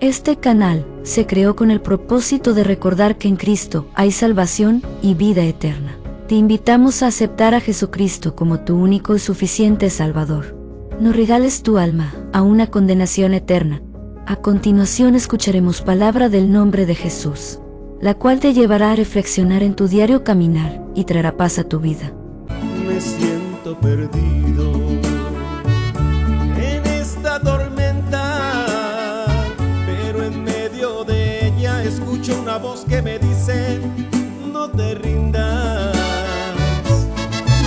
Este canal se creó con el propósito de recordar que en Cristo hay salvación y vida eterna. Te invitamos a aceptar a Jesucristo como tu único y suficiente Salvador. No regales tu alma a una condenación eterna. A continuación escucharemos palabra del nombre de Jesús, la cual te llevará a reflexionar en tu diario caminar y traerá paz a tu vida. Me siento perdido en esta tormenta, pero en medio de ella escucho una voz que me dice: no te rindas,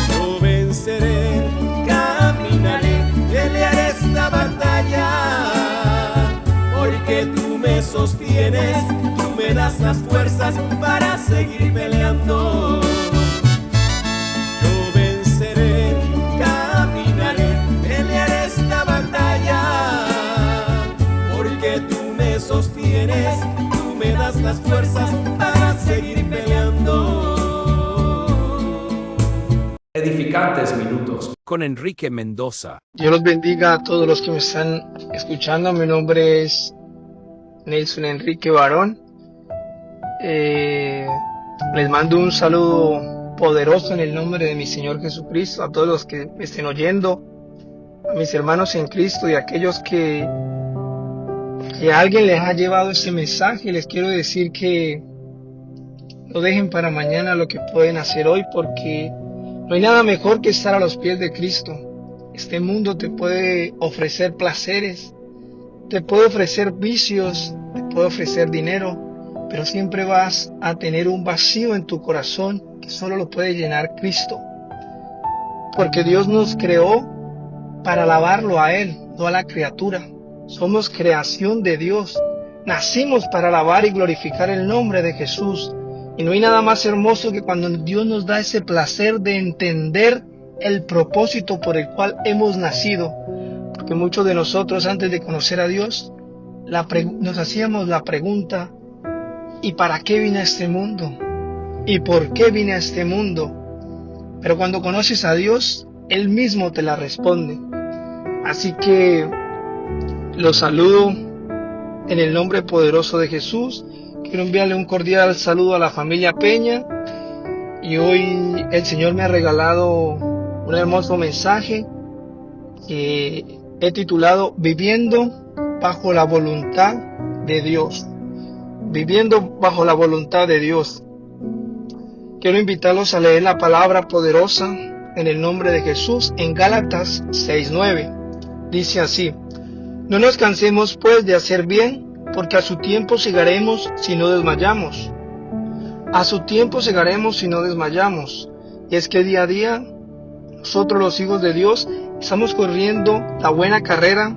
yo venceré, caminaré, pelearé esta batalla, porque tú me sostienes, tú me das las fuerzas para seguir peleando. Sostienes, tú me das las fuerzas para seguir peleando. Edificantes Minutos con Enrique Mendoza. Dios los bendiga a todos los que me están escuchando. Mi nombre es Nelson Enrique Barón. Les mando un saludo poderoso en el nombre de mi Señor Jesucristo a todos los que me estén oyendo, a mis hermanos en Cristo y a aquellos que alguien les ha llevado este mensaje. Les quiero decir que no dejen para mañana lo que pueden hacer hoy, porque no hay nada mejor que estar a los pies de Cristo. Este mundo te puede ofrecer placeres, te puede ofrecer vicios, te puede ofrecer dinero, pero siempre vas a tener un vacío en tu corazón que solo lo puede llenar Cristo, porque Dios nos creó para alabarlo a Él, no a la criatura. Somos creación de Dios. Nacimos para alabar y glorificar el nombre de Jesús. Y no hay nada más hermoso que cuando Dios nos da ese placer de entender el propósito por el cual hemos nacido. Porque muchos de nosotros, antes de conocer a Dios, nos hacíamos la pregunta: ¿y para qué vine a este mundo? ¿Y por qué vine a este mundo? Pero cuando conoces a Dios, Él mismo te la responde. Así que los saludo en el nombre poderoso de Jesús. Quiero enviarle un cordial saludo a la familia Peña. Y hoy el Señor me ha regalado un hermoso mensaje que he titulado Viviendo bajo la voluntad de Dios. Viviendo bajo la voluntad de Dios. Quiero invitarlos a leer la palabra poderosa en el nombre de Jesús en Gálatas 6:9. Dice así: no nos cansemos pues de hacer bien, porque a su tiempo segaremos si no desmayamos. A su tiempo segaremos si no desmayamos. Y es que día a día, nosotros los hijos de Dios, estamos corriendo la buena carrera,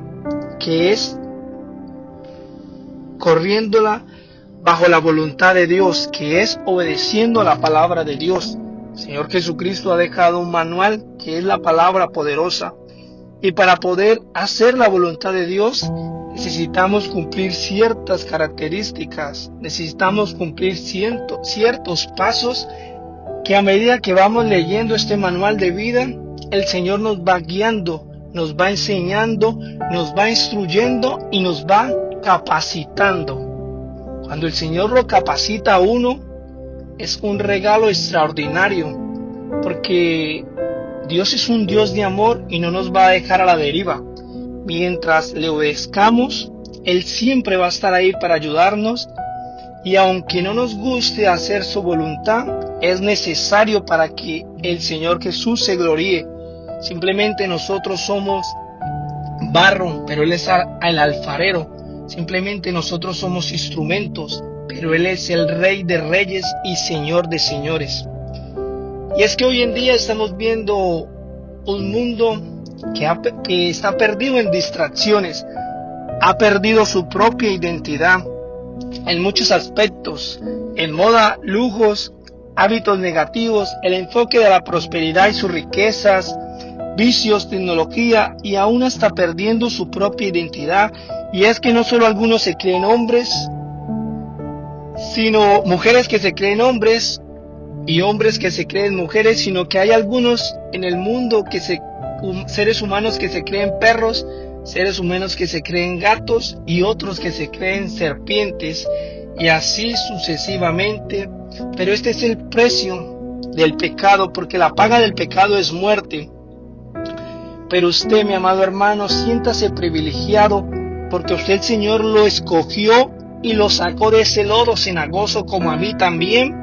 que es corriéndola bajo la voluntad de Dios, que es obedeciendo a la palabra de Dios. El Señor Jesucristo ha dejado un manual que es la palabra poderosa. Y para poder hacer la voluntad de Dios, necesitamos cumplir ciertas características, necesitamos cumplir ciertos pasos que a medida que vamos leyendo este manual de vida, el Señor nos va guiando, nos va enseñando, nos va instruyendo y nos va capacitando. Cuando el Señor lo capacita a uno, es un regalo extraordinario, porque Dios es un Dios de amor y no nos va a dejar a la deriva. Mientras le obedezcamos, Él siempre va a estar ahí para ayudarnos, y aunque no nos guste hacer su voluntad, es necesario para que el Señor Jesús se gloríe. Simplemente nosotros somos barro, pero Él es el alfarero. Simplemente nosotros somos instrumentos, pero Él es el Rey de reyes y Señor de señores. Y es que hoy en día estamos viendo un mundo que está perdido en distracciones, ha perdido su propia identidad en muchos aspectos, en moda, lujos, hábitos negativos, el enfoque de la prosperidad y sus riquezas, vicios, tecnología, y aún está perdiendo su propia identidad. Y es que no solo algunos se creen hombres, sino mujeres que se creen hombres y hombres que se creen mujeres, sino que hay algunos en el mundo seres humanos que se creen perros, seres humanos que se creen gatos y otros que se creen serpientes, y así sucesivamente. Pero este es el precio del pecado, porque la paga del pecado es muerte. Pero usted, mi amado hermano, siéntase privilegiado, porque usted el Señor lo escogió y lo sacó de ese lodo cenagoso, como a mí también,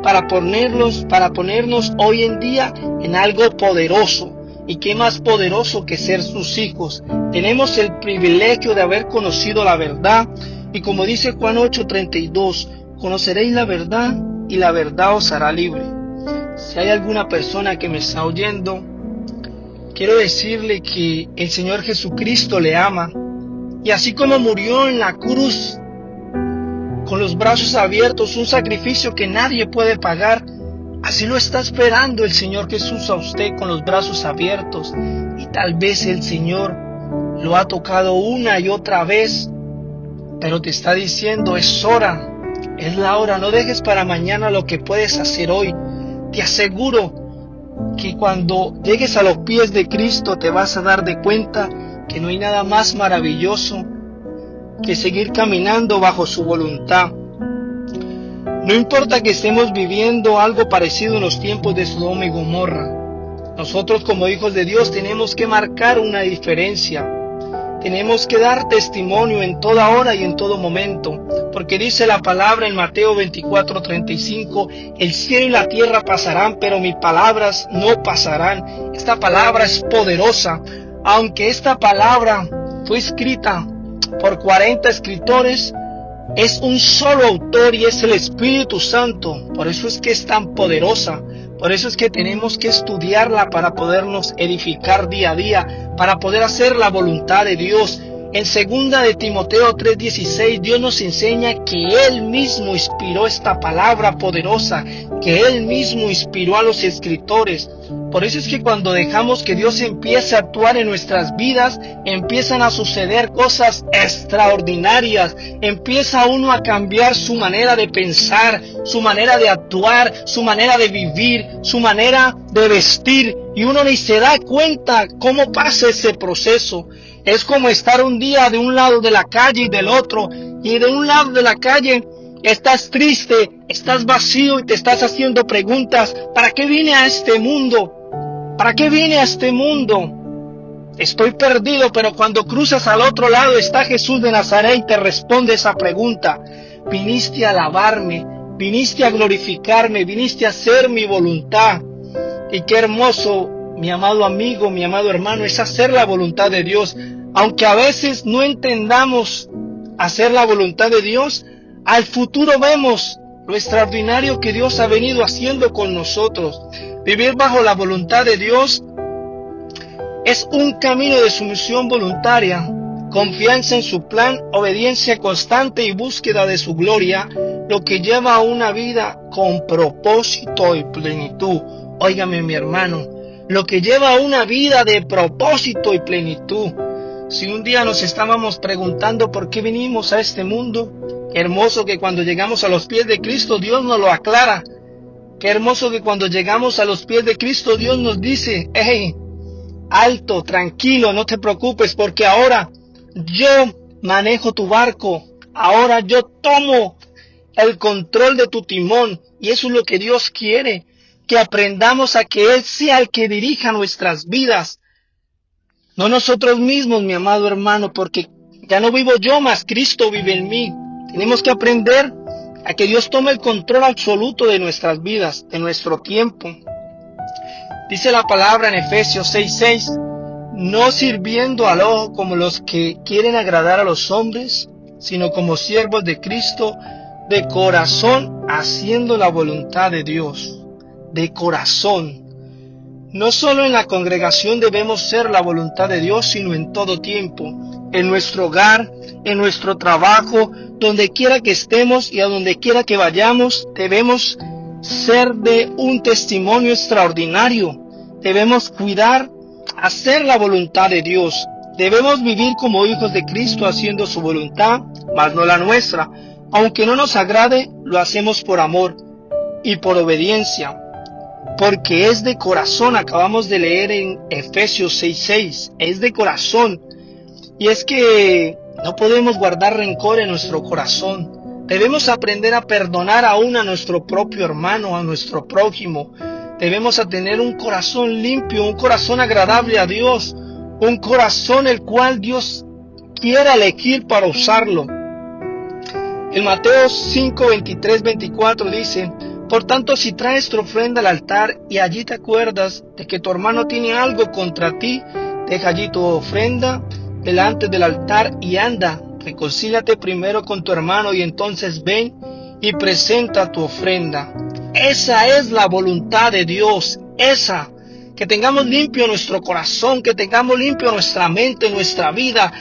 para ponernos hoy en día en algo poderoso. Y qué más poderoso que ser sus hijos. Tenemos el privilegio de haber conocido la verdad, y como dice Juan 8:32, conoceréis la verdad y la verdad os hará libre. Si hay alguna persona que me está oyendo, quiero decirle que el Señor Jesucristo le ama, y así como murió en la cruz con los brazos abiertos, un sacrificio que nadie puede pagar, así lo está esperando el Señor Jesús a usted con los brazos abiertos. Y tal vez el Señor lo ha tocado una y otra vez, pero te está diciendo, es hora, es la hora, no dejes para mañana lo que puedes hacer hoy. Te aseguro que cuando llegues a los pies de Cristo te vas a dar de cuenta que no hay nada más maravilloso que seguir caminando bajo su voluntad. No importa que estemos viviendo algo parecido en los tiempos de Sodoma y Gomorra, nosotros como hijos de Dios tenemos que marcar una diferencia. Tenemos que dar testimonio en toda hora y en todo momento, porque dice la palabra en Mateo 24:35, el cielo y la tierra pasarán, pero mis palabras no pasarán. Esta palabra es poderosa, aunque esta palabra fue escrita por 40 escritores, es un solo autor y es el Espíritu Santo. Por eso es que es tan poderosa. Por eso es que tenemos que estudiarla para podernos edificar día a día, para poder hacer la voluntad de Dios. En 2 de Timoteo 3:16, Dios nos enseña que Él mismo inspiró esta palabra poderosa, que Él mismo inspiró a los escritores. Por eso es que cuando dejamos que Dios empiece a actuar en nuestras vidas, empiezan a suceder cosas extraordinarias. Empieza uno a cambiar su manera de pensar, su manera de actuar, su manera de vivir, su manera de vestir. Y uno ni se da cuenta cómo pasa ese proceso. Es como estar un día de un lado de la calle y del otro. Y de un lado de la calle estás triste, estás vacío y te estás haciendo preguntas. ¿Para qué vine a este mundo? ¿Para qué vine a este mundo? Estoy perdido, pero cuando cruzas al otro lado está Jesús de Nazaret y te responde esa pregunta. Viniste a alabarme, viniste a glorificarme, viniste a hacer mi voluntad. Y qué hermoso, mi amado amigo, mi amado hermano, es hacer la voluntad de Dios. Aunque a veces no entendamos hacer la voluntad de Dios, al futuro vemos lo extraordinario que Dios ha venido haciendo con nosotros. Vivir bajo la voluntad de Dios es un camino de sumisión voluntaria, confianza en su plan, obediencia constante y búsqueda de su gloria, lo que lleva a una vida con propósito y plenitud. Óigame, mi hermano, lo que lleva a una vida de propósito y plenitud. Si un día nos estábamos preguntando por qué vinimos a este mundo, qué hermoso que cuando llegamos a los pies de Cristo Dios nos lo aclara. Qué hermoso que cuando llegamos a los pies de Cristo Dios nos dice, hey, alto, tranquilo, no te preocupes, porque ahora yo manejo tu barco, ahora yo tomo el control de tu timón. Y eso es lo que Dios quiere, que aprendamos a que Él sea el que dirija nuestras vidas, no nosotros mismos, mi amado hermano, porque ya no vivo yo, mas Cristo vive en mí. Tenemos que aprender a que Dios tome el control absoluto de nuestras vidas, de nuestro tiempo. Dice la palabra en Efesios 6:6, no sirviendo al ojo como los que quieren agradar a los hombres, sino como siervos de Cristo, de corazón, haciendo la voluntad de Dios. De corazón. No solo en la congregación debemos ser la voluntad de Dios, sino en todo tiempo, en nuestro hogar, en nuestro trabajo, donde quiera que estemos y a donde quiera que vayamos, debemos ser de un testimonio extraordinario. Debemos cuidar, hacer la voluntad de Dios. Debemos vivir como hijos de Cristo haciendo su voluntad, mas no la nuestra. Aunque no nos agrade, lo hacemos por amor y por obediencia. Porque es de corazón, acabamos de leer en Efesios 6:6, es de corazón. Y es que no podemos guardar rencor en nuestro corazón. Debemos aprender a perdonar aún a nuestro propio hermano, a nuestro prójimo. Debemos tener un corazón limpio, un corazón agradable a Dios, un corazón el cual Dios quiera elegir para usarlo. En Mateo 5, 23, 24 dice: por tanto, si traes tu ofrenda al altar y allí te acuerdas de que tu hermano tiene algo contra ti, deja allí tu ofrenda delante del altar y anda, reconcíliate primero con tu hermano y entonces ven y presenta tu ofrenda. Esa es la voluntad de Dios, esa, que tengamos limpio nuestro corazón, que tengamos limpio nuestra mente, nuestra vida,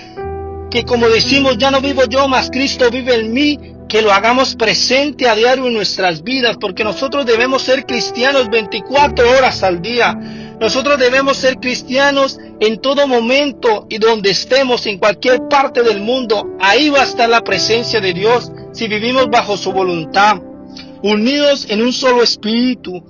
que como decimos, ya no vivo yo, mas Cristo vive en mí, que lo hagamos presente a diario en nuestras vidas, porque nosotros debemos ser cristianos 24 horas al día. Nosotros debemos ser cristianos en todo momento y donde estemos, en cualquier parte del mundo. Ahí va a estar la presencia de Dios si vivimos bajo su voluntad, unidos en un solo espíritu,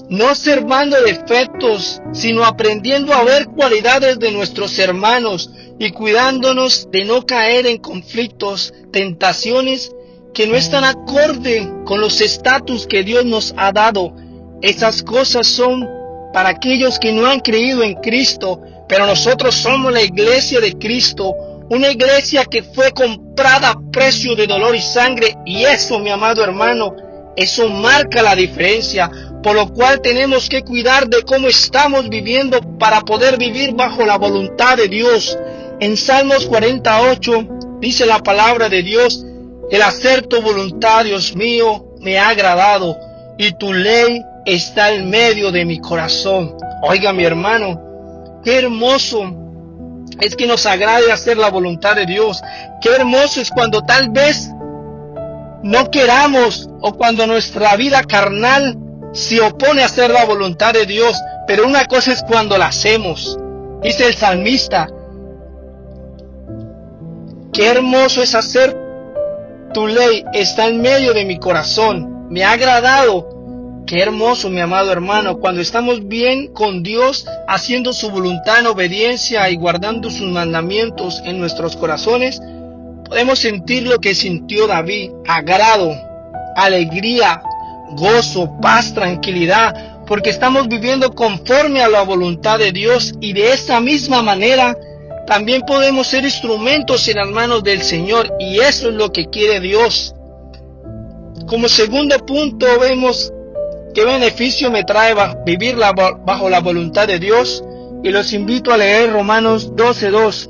no observando defectos, sino aprendiendo a ver cualidades de nuestros hermanos y cuidándonos de no caer en conflictos, tentaciones que no están acorde con los estatus que Dios nos ha dado. Esas cosas son para aquellos que no han creído en Cristo, pero nosotros somos la iglesia de Cristo, una iglesia que fue comprada a precio de dolor y sangre, y eso, mi amado hermano, eso marca la diferencia, por lo cual tenemos que cuidar de cómo estamos viviendo para poder vivir bajo la voluntad de Dios. En Salmos 48 dice la palabra de Dios: el hacer tu voluntad, Dios mío, me ha agradado, y tu ley está en medio de mi corazón. Oiga, mi hermano, qué hermoso es que nos agrade hacer la voluntad de Dios. Qué hermoso es cuando tal vez no queramos, o cuando nuestra vida carnal se opone a hacer la voluntad de Dios, pero una cosa es cuando la hacemos. Dice el salmista: qué hermoso es hacer tu ley, está en medio de mi corazón, me ha agradado. Qué hermoso, mi amado hermano, cuando estamos bien con Dios, haciendo su voluntad en obediencia y guardando sus mandamientos en nuestros corazones, podemos sentir lo que sintió David: agrado, alegría, gozo, paz, tranquilidad, porque estamos viviendo conforme a la voluntad de Dios, y de esa misma manera también podemos ser instrumentos en las manos del Señor, y eso es lo que quiere Dios. Como segundo punto, vemos qué beneficio me trae vivir bajo la voluntad de Dios, y los invito a leer Romanos 12:2.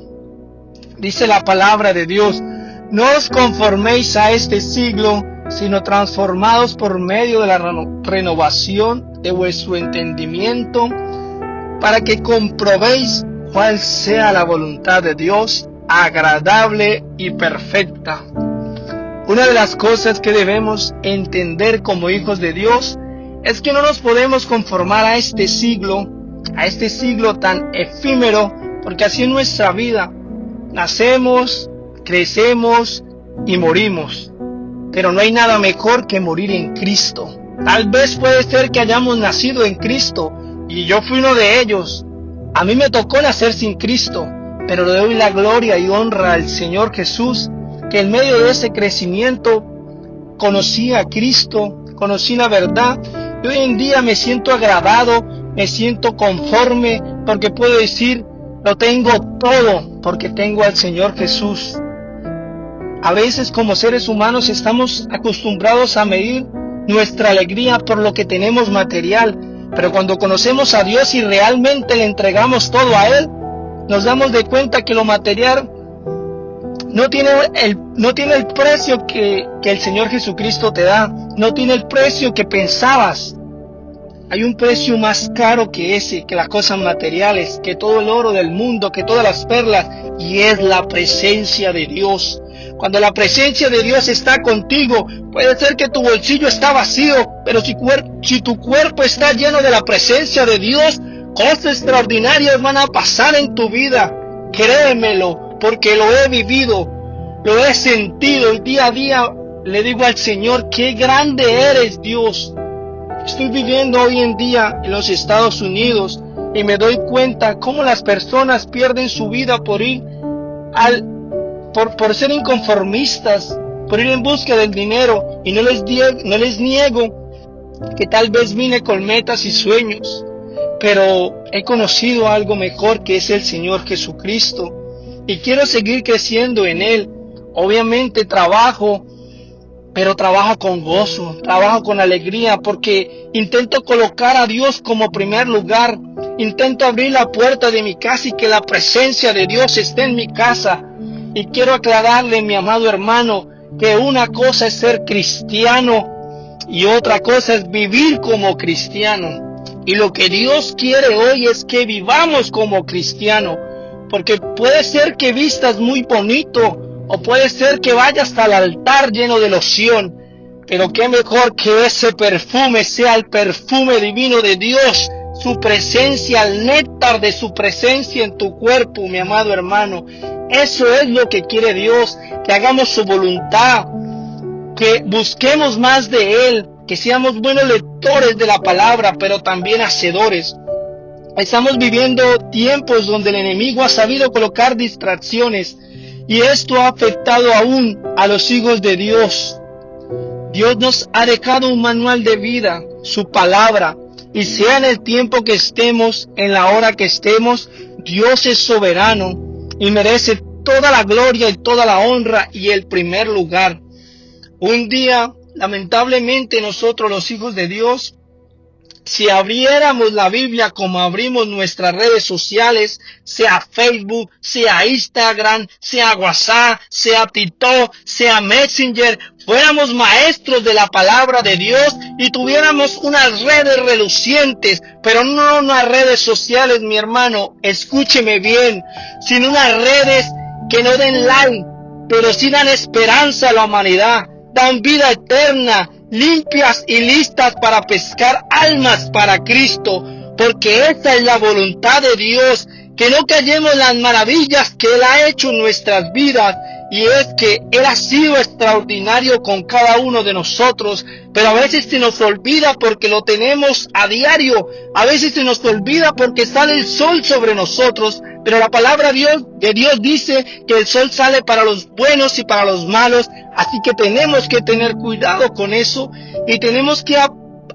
Dice la palabra de Dios: no os conforméis a este siglo, sino transformados por medio de la renovación de vuestro entendimiento, para que comprobéis cuál sea la voluntad de Dios, agradable y perfecta. Una de las cosas que debemos entender como hijos de Dios es que no nos podemos conformar a este siglo tan efímero, porque así es nuestra vida. Nacemos, crecemos y morimos, pero no hay nada mejor que morir en Cristo. Tal vez puede ser que hayamos nacido en Cristo, y yo fui uno de ellos. A mí me tocó nacer sin Cristo, pero le doy la gloria y honra al Señor Jesús, que en medio de ese crecimiento conocí a Cristo, conocí la verdad, y hoy en día me siento agradado, me siento conforme, porque puedo decir: lo tengo todo, porque tengo al Señor Jesús. A veces como seres humanos estamos acostumbrados a medir nuestra alegría por lo que tenemos material, pero cuando conocemos a Dios y realmente le entregamos todo a Él, nos damos de cuenta que lo material no tiene el precio que el Señor Jesucristo te da, no tiene el precio que pensabas. Hay un precio más caro que ese, que las cosas materiales, que todo el oro del mundo, que todas las perlas, y es la presencia de Dios. Cuando la presencia de Dios está contigo, puede ser que tu bolsillo está vacío, pero si tu cuerpo está lleno de la presencia de Dios, cosas extraordinarias van a pasar en tu vida. Créemelo, porque lo he vivido, lo he sentido, y día a día le digo al Señor: qué grande eres, Dios. Estoy viviendo hoy en día en los Estados Unidos y me doy cuenta cómo las personas pierden su vida por ir por ser inconformistas, por ir en busca del dinero, y no les niego que tal vez vine con metas y sueños, pero he conocido algo mejor, que es el Señor Jesucristo, y quiero seguir creciendo en Él. Obviamente trabajo, pero trabajo con gozo, trabajo con alegría, porque intento colocar a Dios como primer lugar. Intento abrir la puerta de mi casa y que la presencia de Dios esté en mi casa. Y quiero aclararle, mi amado hermano, que una cosa es ser cristiano y otra cosa es vivir como cristiano. Y lo que Dios quiere hoy es que vivamos como cristiano, porque puede ser que vistas muy bonito, o puede ser que vayas hasta el altar lleno de loción, pero qué mejor que ese perfume sea el perfume divino de Dios, su presencia, el néctar de su presencia en tu cuerpo, mi amado hermano. Eso es lo que quiere Dios, que hagamos su voluntad, que busquemos más de Él, que seamos buenos lectores de la palabra, pero también hacedores. Estamos viviendo tiempos donde el enemigo ha sabido colocar distracciones, y esto ha afectado aún a los hijos de Dios. Dios nos ha dejado un manual de vida, su palabra, y sea en el tiempo que estemos, en la hora que estemos, Dios es soberano y merece toda la gloria y toda la honra y el primer lugar. Un día, lamentablemente, nosotros los hijos de Dios, si abriéramos la Biblia como abrimos nuestras redes sociales, sea Facebook, sea Instagram, sea WhatsApp, sea TikTok, sea Messenger, fuéramos maestros de la palabra de Dios y tuviéramos unas redes relucientes, pero no unas redes sociales, mi hermano, escúcheme bien, sino unas redes que no den like, pero sí dan esperanza a la humanidad, dan vida eterna, limpias y listas para pescar almas para Cristo, porque esa es la voluntad de Dios, que no callemos en las maravillas que Él ha hecho en nuestras vidas, y es que Él ha sido extraordinario con cada uno de nosotros, pero a veces se nos olvida porque lo tenemos a diario, a veces se nos olvida porque sale el sol sobre nosotros, pero la palabra de Dios dice que el sol sale para los buenos y para los malos, así que tenemos que tener cuidado con eso y tenemos que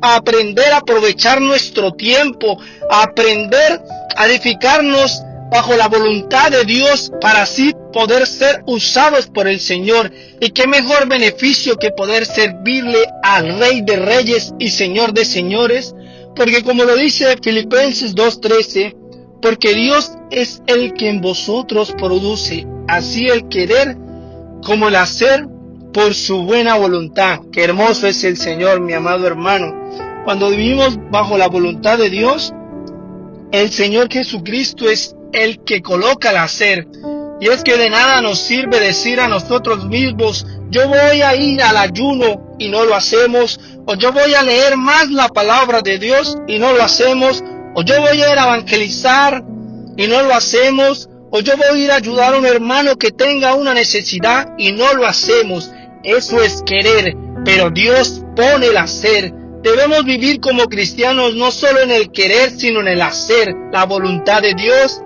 aprender a aprovechar nuestro tiempo, a aprender a edificarnos bajo la voluntad de Dios para así poder ser usados por el Señor. Y qué mejor beneficio que poder servirle al Rey de Reyes y Señor de Señores, porque como lo dice Filipenses 2:13, porque Dios es el que en vosotros produce así el querer como el hacer por su buena voluntad. Qué hermoso es el Señor, mi amado hermano. Cuando vivimos bajo la voluntad de Dios, el Señor Jesucristo es el que coloca el hacer. Y es que de nada nos sirve decir a nosotros mismos, yo voy a ir al ayuno y no lo hacemos, o yo voy a leer más la palabra de Dios y no lo hacemos, o yo voy a ir a evangelizar y no lo hacemos, o yo voy a ir a ayudar a un hermano que tenga una necesidad y no lo hacemos. Eso es querer, pero Dios pone el hacer. Debemos vivir como cristianos no solo en el querer, sino en el hacer, la voluntad de Dios.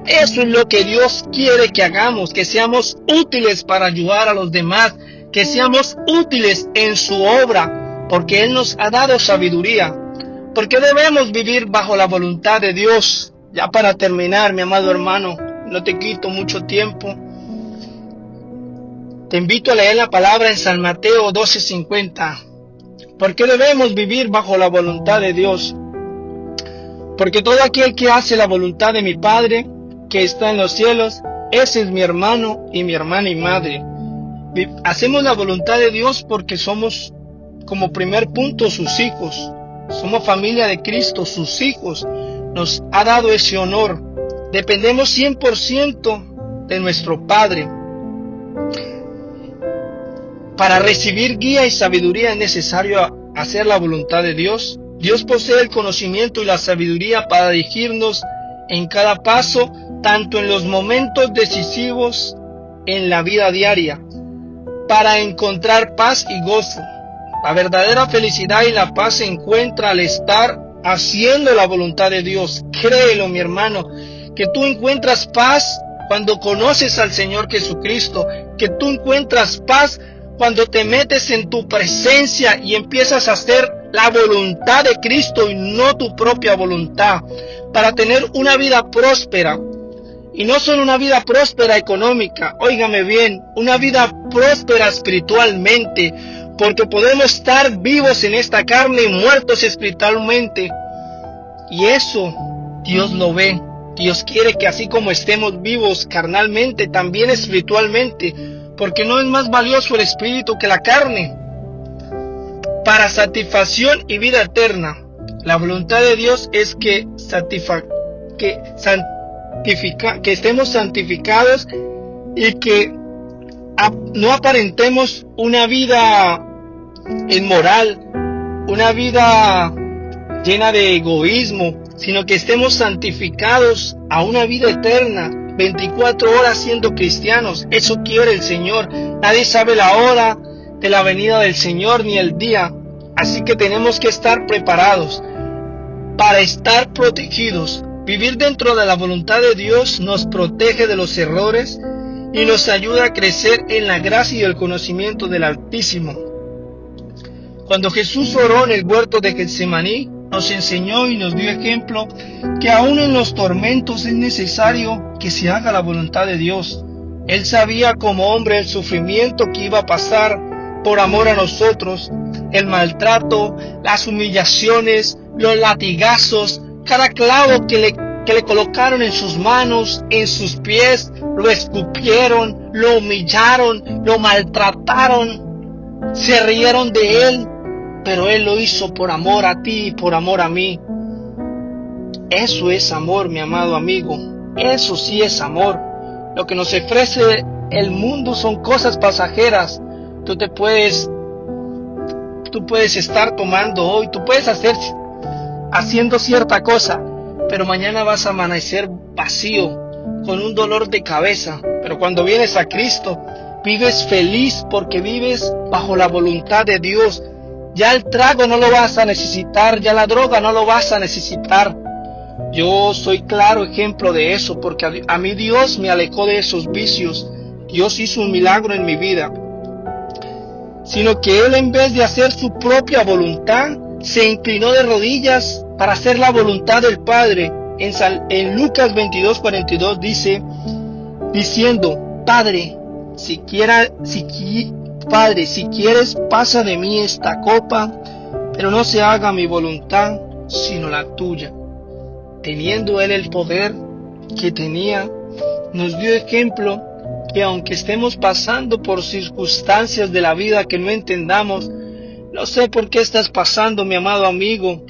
Eso es lo que Dios quiere que hagamos, que seamos útiles para ayudar a los demás, que seamos útiles en su obra, porque Él nos ha dado sabiduría. Porque debemos vivir bajo la voluntad de Dios. Ya para terminar, mi amado hermano, no te quito mucho tiempo. Te invito a leer la palabra en San Mateo 12:50. ¿Por qué debemos vivir bajo la voluntad de Dios? Porque todo aquel que hace la voluntad de mi Padre, que está en los cielos, ese es mi hermano y mi hermana y madre. Hacemos la voluntad de Dios porque somos, como primer punto, sus hijos. Somos familia de Cristo, sus hijos. Nos ha dado ese honor. Dependemos 100% de nuestro Padre. Para recibir guía y sabiduría es necesario hacer la voluntad de Dios. Dios posee el conocimiento y la sabiduría para dirigirnos en cada paso, tanto en los momentos decisivos en la vida diaria, para encontrar paz y gozo. La verdadera felicidad y la paz se encuentra al estar haciendo la voluntad de Dios. Créelo, mi hermano, que tú encuentras paz cuando conoces al Señor Jesucristo, que tú encuentras paz cuando te metes en tu presencia y empiezas a hacer la voluntad de Cristo y no tu propia voluntad, para tener una vida próspera. Y no solo una vida próspera económica, óigame bien, una vida próspera espiritualmente, porque podemos estar vivos en esta carne y muertos espiritualmente. Y eso Dios lo ve. Dios quiere que así como estemos vivos carnalmente, también espiritualmente, porque no es más valioso el espíritu que la carne. Para satisfacción y vida eterna, la voluntad de Dios es que estemos santificados y que no aparentemos una vida inmoral, una vida llena de egoísmo, sino que estemos santificados a una vida eterna, 24 horas siendo cristianos. Eso quiere el Señor. Nadie sabe la hora de la venida del Señor ni el día, así que tenemos que estar preparados para estar protegidos. Vivir dentro de la voluntad de Dios nos protege de los errores y nos ayuda a crecer en la gracia y el conocimiento del Altísimo. Cuando Jesús oró en el huerto de Getsemaní, nos enseñó y nos dio ejemplo que aún en los tormentos es necesario que se haga la voluntad de Dios. Él sabía como hombre el sufrimiento que iba a pasar por amor a nosotros, el maltrato, las humillaciones, los latigazos, cada clavo que le colocaron en sus manos, en sus pies, lo escupieron, lo humillaron, lo maltrataron, se rieron de él, pero él lo hizo por amor a ti y por amor a mí. Eso es amor, mi amado amigo, eso sí es amor. Lo que nos ofrece el mundo son cosas pasajeras. Tú puedes estar tomando hoy, tú puedes haciendo cierta cosa, pero mañana vas a amanecer vacío, con un dolor de cabeza. Pero cuando vienes a Cristo, vives feliz porque vives bajo la voluntad de Dios. Ya el trago no lo vas a necesitar, ya la droga no lo vas a necesitar. Yo soy claro ejemplo de eso, porque a mí Dios me alejó de esos vicios. Dios hizo un milagro en mi vida. Sino que Él, en vez de hacer su propia voluntad, se inclinó de rodillas para hacer la voluntad del Padre. En Lucas 22:42 dice, diciendo, Padre, si quieres, pasa de mí esta copa, pero no se haga mi voluntad, sino la tuya. Teniendo Él el poder que tenía, nos dio ejemplo que aunque estemos pasando por circunstancias de la vida que no entendamos, no sé por qué estás pasando, mi amado amigo,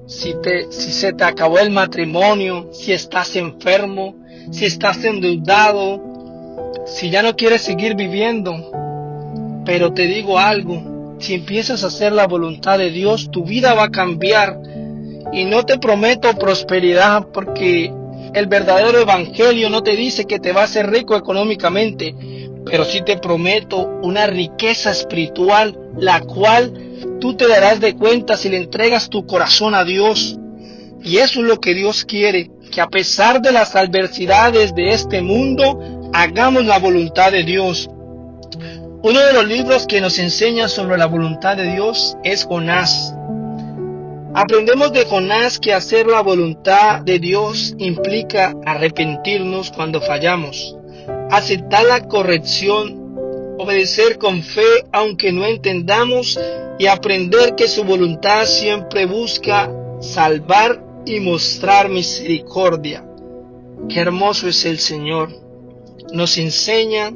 si se te acabó el matrimonio, si estás enfermo, si estás endeudado, si ya no quieres seguir viviendo. Pero te digo algo, si empiezas a hacer la voluntad de Dios, tu vida va a cambiar. Y no te prometo prosperidad, porque el verdadero evangelio no te dice que te va a hacer rico económicamente, pero sí te prometo una riqueza espiritual, la cual tú te darás de cuenta si le entregas tu corazón a Dios. Y eso es lo que Dios quiere, que a pesar de las adversidades de este mundo, hagamos la voluntad de Dios. Uno de los libros que nos enseña sobre la voluntad de Dios es Jonás. Aprendemos de Jonás que hacer la voluntad de Dios implica arrepentirnos cuando fallamos, aceptar la corrección, obedecer con fe aunque no entendamos y aprender que su voluntad siempre busca salvar y mostrar misericordia. Qué hermoso es el Señor. Nos enseña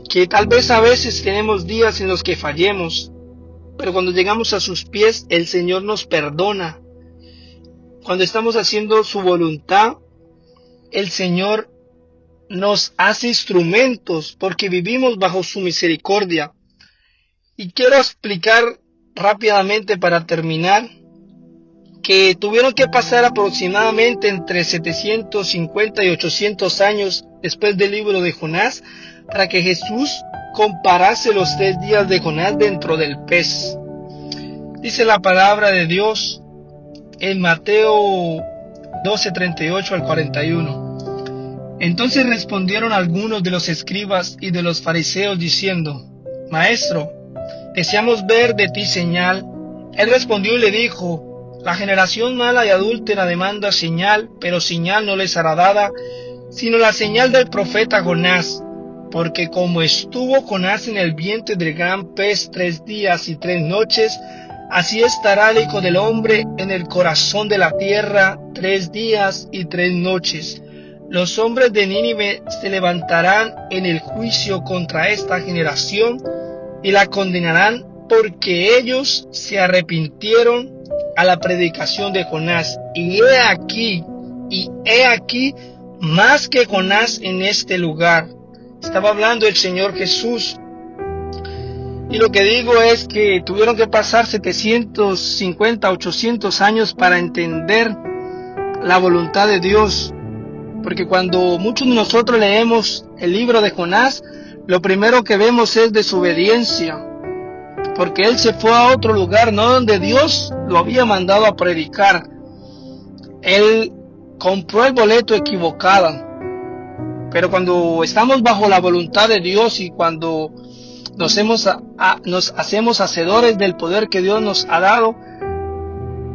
que tal vez a veces tenemos días en los que fallemos, pero cuando llegamos a sus pies, el Señor nos perdona. Cuando estamos haciendo su voluntad, el Señor nos hace instrumentos porque vivimos bajo su misericordia. Y quiero explicar rápidamente para terminar que tuvieron que pasar aproximadamente entre 750 y 800 años después del libro de Jonás para que Jesús comparase los 3 días de Jonás dentro del pez. Dice la palabra de Dios en Mateo 12:38 al 41. Entonces respondieron algunos de los escribas y de los fariseos diciendo: Maestro, deseamos ver de ti señal. Él respondió y le dijo: La generación mala y adúltera demanda señal, pero señal no les hará dada, sino la señal del profeta Jonás. Porque como estuvo Jonás en el vientre del gran pez 3 días y 3 noches, así estará el Hijo del Hombre en el corazón de la tierra 3 días y 3 noches. Los hombres de Nínive se levantarán en el juicio contra esta generación y la condenarán, porque ellos se arrepintieron a la predicación de Jonás. Y he aquí más que Jonás en este lugar. Estaba hablando el Señor Jesús. Y lo que digo es que tuvieron que pasar 750, 800 años para entender la voluntad de Dios. Porque cuando muchos de nosotros leemos el libro de Jonás, lo primero que vemos es desobediencia. Porque él se fue a otro lugar, no donde Dios lo había mandado a predicar. Él compró el boleto equivocado. Pero cuando estamos bajo la voluntad de Dios y cuando nos hacemos hacedores del poder que Dios nos ha dado,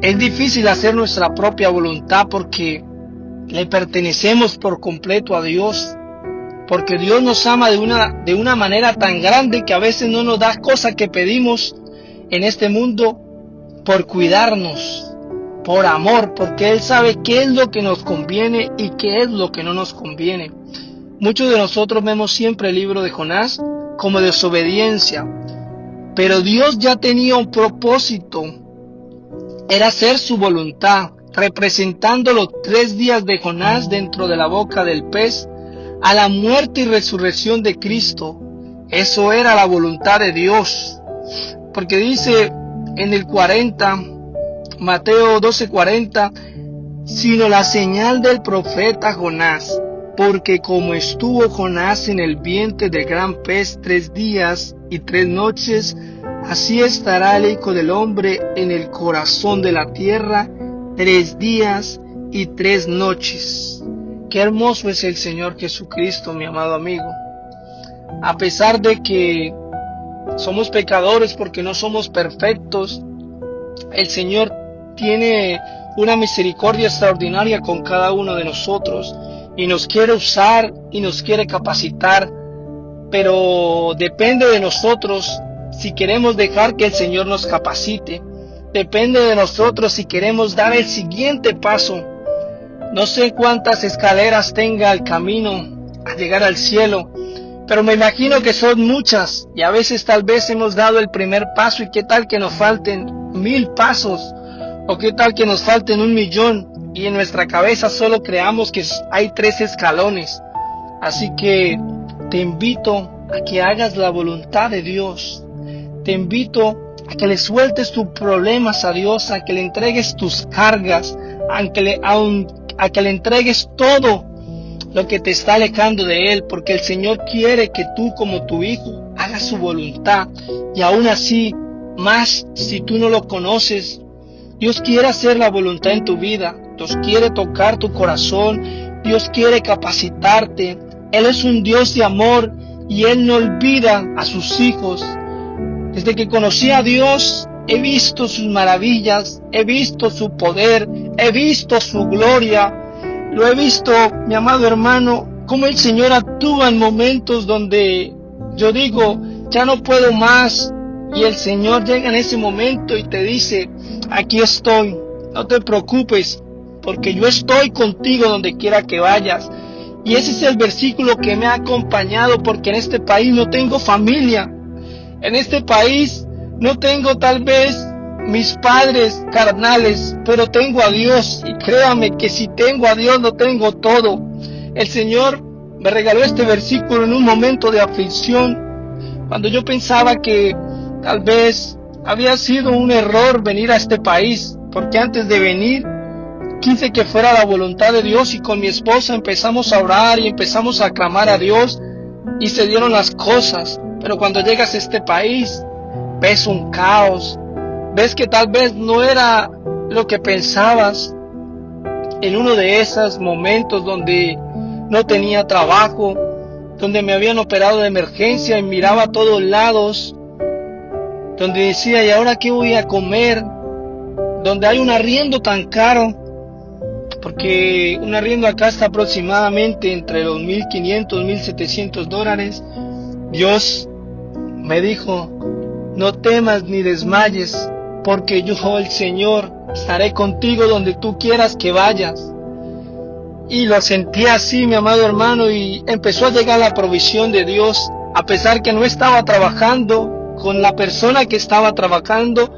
es difícil hacer nuestra propia voluntad porque le pertenecemos por completo a Dios. Porque Dios nos ama de una manera tan grande que a veces no nos da cosas que pedimos en este mundo por cuidarnos, por amor, porque Él sabe qué es lo que nos conviene y qué es lo que no nos conviene. Muchos de nosotros vemos siempre el libro de Jonás como desobediencia, pero Dios ya tenía un propósito, era hacer su voluntad, representando los 3 días de Jonás dentro de la boca del pez, a la muerte y resurrección de Cristo. Eso era la voluntad de Dios, porque dice en el 40, Mateo 12:40, sino la señal del profeta Jonás, porque como estuvo Jonás en el vientre del gran pez 3 días y 3 noches, así estará el Hijo del Hombre en el corazón de la tierra 3 días y 3 noches. Qué hermoso es el Señor Jesucristo, mi amado amigo. A pesar de que somos pecadores porque no somos perfectos, el Señor tiene una misericordia extraordinaria con cada uno de nosotros y nos quiere usar y nos quiere capacitar, pero depende de nosotros si queremos dejar que el Señor nos capacite. Depende de nosotros si queremos dar el siguiente paso. No sé cuántas escaleras tenga el camino a llegar al cielo, pero me imagino que son muchas y a veces tal vez hemos dado el primer paso y qué tal que nos falten 1000 pasos o qué tal que nos falten 1.000.000 y en nuestra cabeza solo creamos que hay 3 escalones. Así que te invito a que hagas la voluntad de Dios. Te invito a que le sueltes tus problemas a Dios, a que le entregues tus cargas, a que le entregues todo lo que te está alejando de Él, porque el Señor quiere que tú como tu hijo hagas su voluntad. Y aún así, más si tú no lo conoces, Dios quiere hacer la voluntad en tu vida. Dios quiere tocar tu corazón. Dios quiere capacitarte. Él es un Dios de amor y Él no olvida a sus hijos. Desde que conocí a Dios, he visto sus maravillas, he visto su poder, he visto su gloria. Lo he visto, mi amado hermano, cómo el Señor actúa en momentos donde yo digo, ya no puedo más. Y el Señor llega en ese momento y te dice, aquí estoy, no te preocupes, porque yo estoy contigo donde quiera que vayas. Y ese es el versículo que me ha acompañado, porque en este país no tengo familia. En este país no tengo tal vez mis padres carnales, pero tengo a Dios. Y créame que si tengo a Dios lo tengo todo. El Señor me regaló este versículo en un momento de aflicción, cuando yo pensaba que tal vez había sido un error venir a este país, porque antes de venir quise que fuera la voluntad de Dios y con mi esposa empezamos a orar y empezamos a clamar a Dios y se dieron las cosas. Pero cuando llegas a este país ves un caos, ves que tal vez no era lo que pensabas. En uno de esos momentos donde no tenía trabajo, donde me habían operado de emergencia y miraba a todos lados, donde decía, ¿y ahora qué voy a comer? Donde hay un arriendo tan caro, porque un arriendo acá está aproximadamente entre los $1,500, $1,700. Dios me dijo, no temas ni desmayes, porque yo, el Señor, estaré contigo donde tú quieras que vayas. Y lo sentí así, mi amado hermano, y empezó a llegar la provisión de Dios, a pesar que no estaba trabajando. Con la persona que estaba trabajando,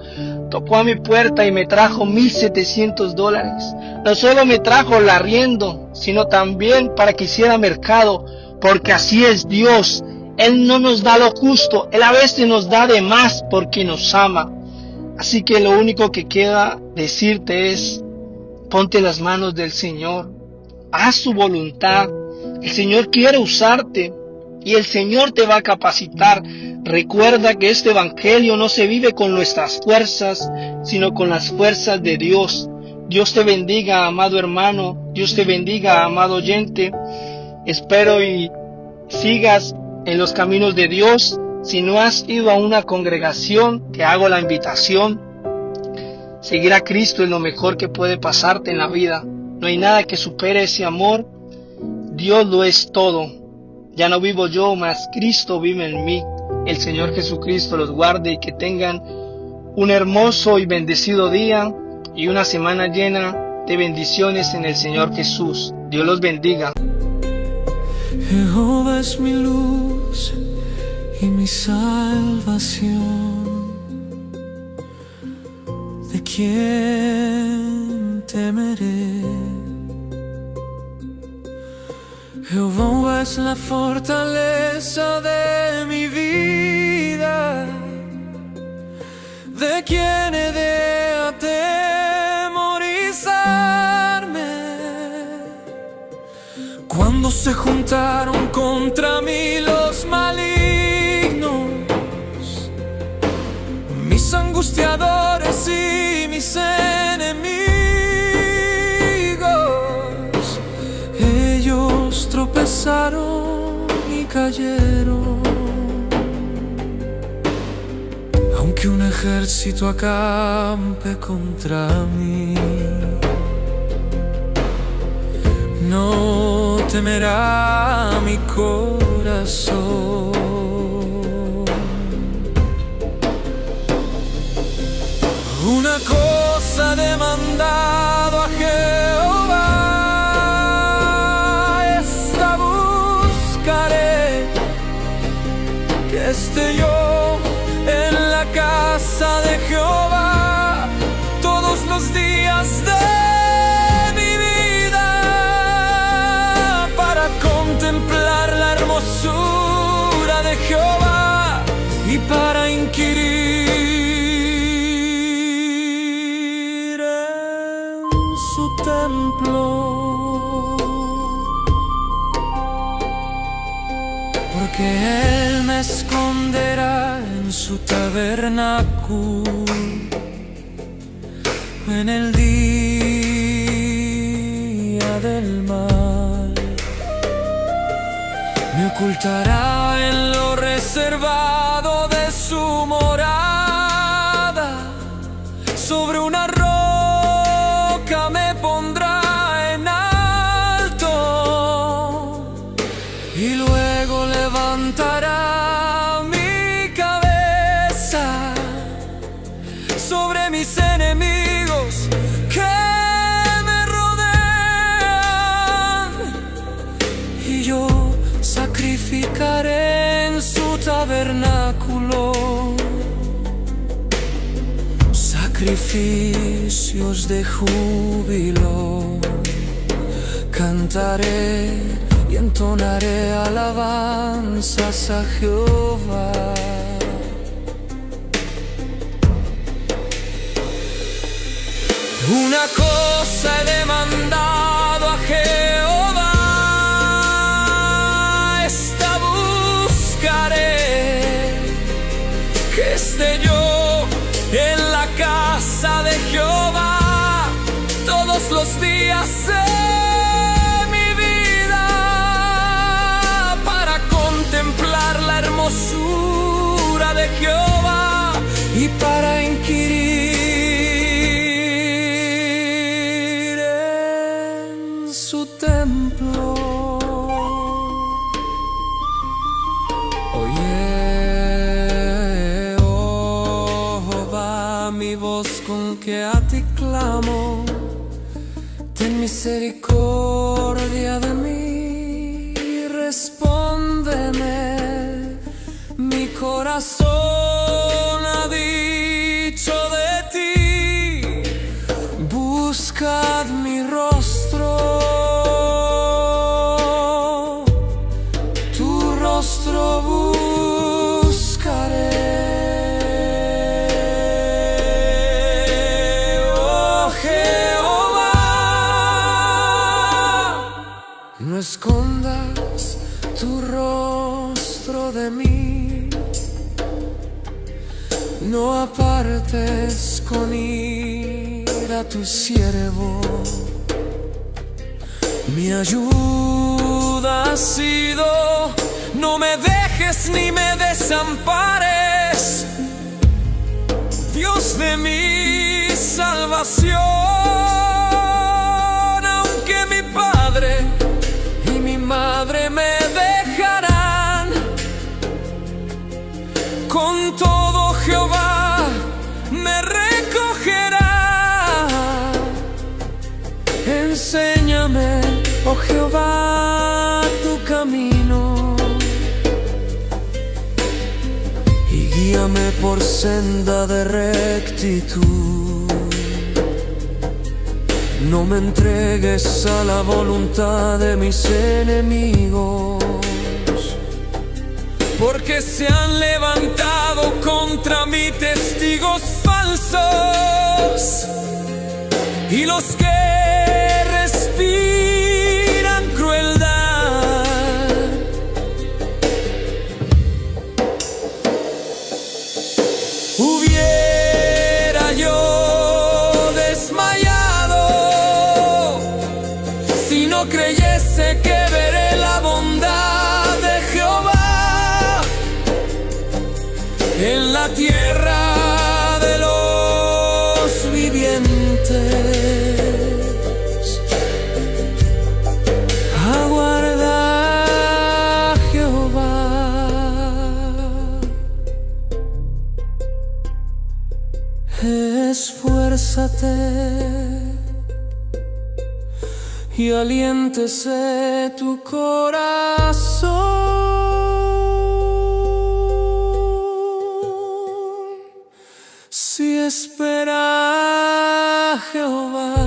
tocó a mi puerta y me trajo $1,700. No solo me trajo el arriendo, sino también para que hiciera mercado, porque así es Dios. Él no nos da lo justo, Él a veces nos da de más porque nos ama. Así que lo único que queda decirte es, ponte en las manos del Señor, haz su voluntad. El Señor quiere usarte y el Señor te va a capacitar. Recuerda que este evangelio no se vive con nuestras fuerzas, sino con las fuerzas de Dios. Dios te bendiga, amado hermano. Dios te bendiga, amado oyente. Espero y sigas en los caminos de Dios. Si no has ido a una congregación, te hago la invitación. Seguir a Cristo es lo mejor que puede pasarte en la vida. No hay nada que supere ese amor. Dios lo es todo. Ya no vivo yo, mas Cristo vive en mí. El Señor Jesucristo los guarde y que tengan un hermoso y bendecido día y una semana llena de bendiciones en el Señor Jesús. Dios los bendiga. Jehová es mi luz y mi salvación. ¿De quién temeré? Jehová es la fortaleza de mi vida. ¿De quién he de atemorizarme? Cuando se juntaron contra mí los malignos, mis angustiadores y mis enemigos, ellos tropezaron y cayeron. Aunque un ejército acampe contra mí, no temerá mi corazón. Una cosa he demandado a Jehová, esta buscaré, que esté yo en la casa de Jehová todos los días de mi vida, para contemplar la hermosura de Jehová y para inquirir en su templo. Porque Él me esconderá en su tabernáculo en el día del mal. Me ocultará en lo reservado de su morada. Sobre una roca me pondrá en alto y luego levantará mi cabeza sobre mis enemigos que me rodean, y yo sacrificaré en su tabernáculo sacrificios de júbilo. Cantaré y entonaré alabanzas a Jehová. Una cosa he demandado a Jehová, esta buscaré, que esté yo en la casa de Jehová todos los días de mi vida, hermosura de Jehová y para inquirir en su templo. Oye, oh Jehová, mi voz con que a ti clamo. Ten misericordia de mí, respóndeme. Mi corazón ha dicho de ti, buscad mi rostro, tu rostro buscaré. Oh Jehová, no escondas tu rostro de mí, no apartes con ira a tu siervo. Mi ayuda ha sido, no me dejes ni me desampares, Dios de mi salvación. Aunque mi padre y mi madre me dejarán, con todo Jehová me recogerá. Enséñame, oh Jehová, tu camino y guíame por senda de rectitud. No me entregues a la voluntad de mis enemigos, porque se han levantado contra mí testigos falsos, y los que respiran crueldad. Hubiera yo desmayado si no creyese que veré la bondad de Jehová en la tierra de los vivientes. Aguarda a Jehová, esfuérzate y aliéntese tu corazón si espera a Jehová.